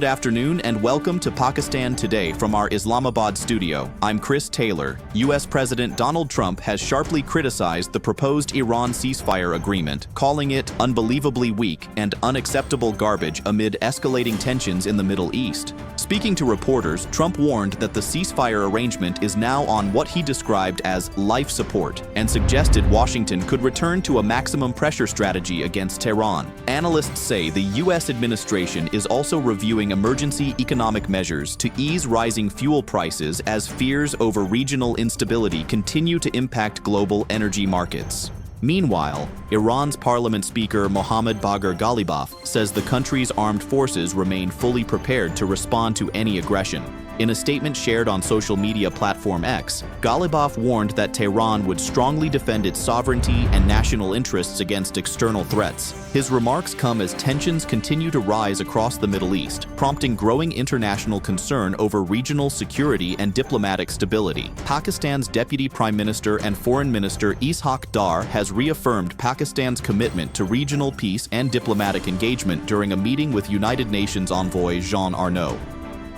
Good afternoon and welcome to Pakistan Today from our Islamabad studio. I'm Chris Taylor. U.S. President Donald Trump has sharply criticized the proposed Iran ceasefire agreement, calling it unbelievably weak and unacceptable garbage amid escalating tensions in the Middle East. Speaking to reporters, Trump warned that the ceasefire arrangement is now on what he described as life support and suggested Washington could return to a maximum pressure strategy against Tehran. Analysts say the U.S. administration is also reviewing emergency economic measures to ease rising fuel prices as fears over regional instability continue to impact global energy markets. Meanwhile, Iran's parliament speaker Mohammad Bagher Ghalibaf says the country's armed forces remain fully prepared to respond to any aggression. In a statement shared on social media platform X, Ghalibaf warned that Tehran would strongly defend its sovereignty and national interests against external threats. His remarks come as tensions continue to rise across the Middle East, prompting growing international concern over regional security and diplomatic stability. Pakistan's Deputy Prime Minister and Foreign Minister Ishaq Dar has reaffirmed Pakistan's commitment to regional peace and diplomatic engagement during a meeting with United Nations envoy Jean Arnault.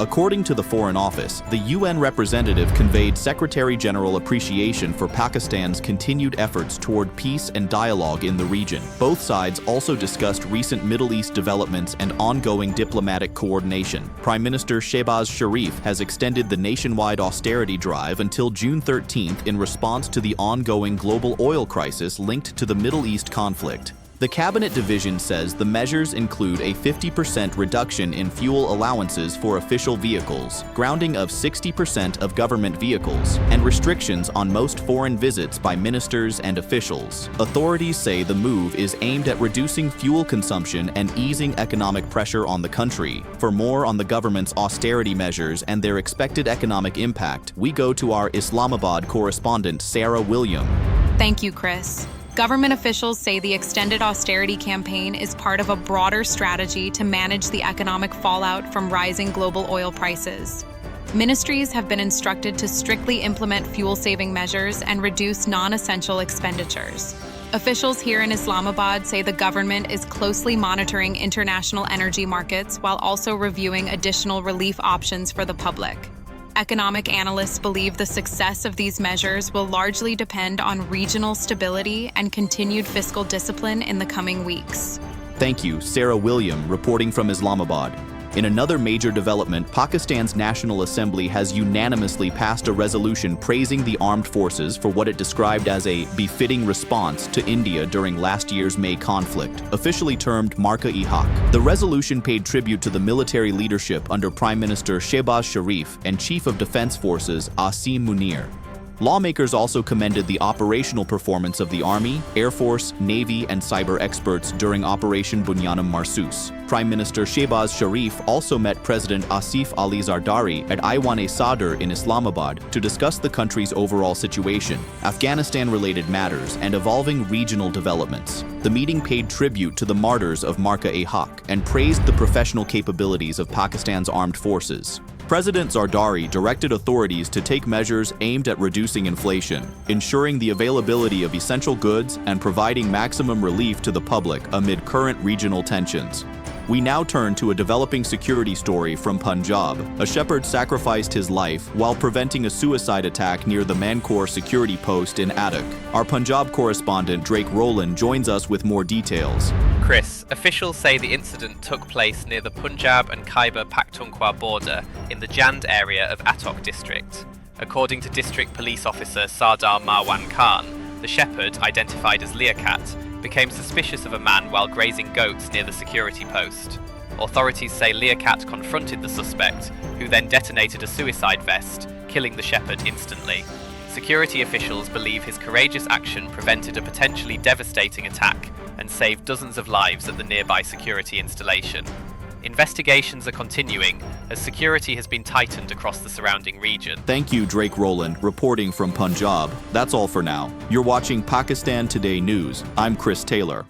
According to the Foreign Office, the UN representative conveyed Secretary-General appreciation for Pakistan's continued efforts toward peace and dialogue in the region. Both sides also discussed recent Middle East developments and ongoing diplomatic coordination. Prime Minister Shehbaz Sharif has extended the nationwide austerity drive until June 13th in response to the ongoing global oil crisis linked to the Middle East conflict. The cabinet division says the measures include a 50% reduction in fuel allowances for official vehicles, grounding of 60% of government vehicles, and restrictions on most foreign visits by ministers and officials. Authorities say the move is aimed at reducing fuel consumption and easing economic pressure on the country. For more on the government's austerity measures and their expected economic impact, we go to our Islamabad correspondent Sarah William. Thank you, Chris. Government officials say the extended austerity campaign is part of a broader strategy to manage the economic fallout from rising global oil prices. Ministries have been instructed to strictly implement fuel-saving measures and reduce non-essential expenditures. Officials here in Islamabad say the government is closely monitoring international energy markets while also reviewing additional relief options for the public. Economic analysts believe the success of these measures will largely depend on regional stability and continued fiscal discipline in the coming weeks. Thank you, Sarah William, reporting from Islamabad. In another major development, Pakistan's National Assembly has unanimously passed a resolution praising the armed forces for what it described as a befitting response to India during last year's May conflict, officially termed Marka-e-Haq. The resolution paid tribute to the military leadership under Prime Minister Shehbaz Sharif and Chief of Defense Forces Asim Munir. Lawmakers also commended the operational performance of the Army, Air Force, Navy, and cyber experts during Operation Bunyanam Marsus. Prime Minister Shehbaz Sharif also met President Asif Ali Zardari at Aiwan-e-Sadr in Islamabad to discuss the country's overall situation, Afghanistan-related matters, and evolving regional developments. The meeting paid tribute to the martyrs of Marka-e-Haq and praised the professional capabilities of Pakistan's armed forces. President Zardari directed authorities to take measures aimed at reducing inflation, ensuring the availability of essential goods, and providing maximum relief to the public amid current regional tensions. We now turn to a developing security story from Punjab. A shepherd sacrificed his life while preventing a suicide attack near the Mankor security post in Attock. Our Punjab correspondent Drake Rowland joins us with more details. Chris, officials say the incident took place near the Punjab and Khyber Pakhtunkhwa border in the Jand area of Attock district. According to District Police Officer Sardar Marwan Khan, the shepherd, identified as Liaquat, became suspicious of a man while grazing goats near the security post. Authorities say Liaquat confronted the suspect, who then detonated a suicide vest, killing the shepherd instantly. Security officials believe his courageous action prevented a potentially devastating attack and saved dozens of lives at the nearby security installation. Investigations are continuing as security has been tightened across the surrounding region. Thank you, Drake Rowland, reporting from Punjab. That's all for now. You're watching Pakistan Today News. I'm Chris Taylor.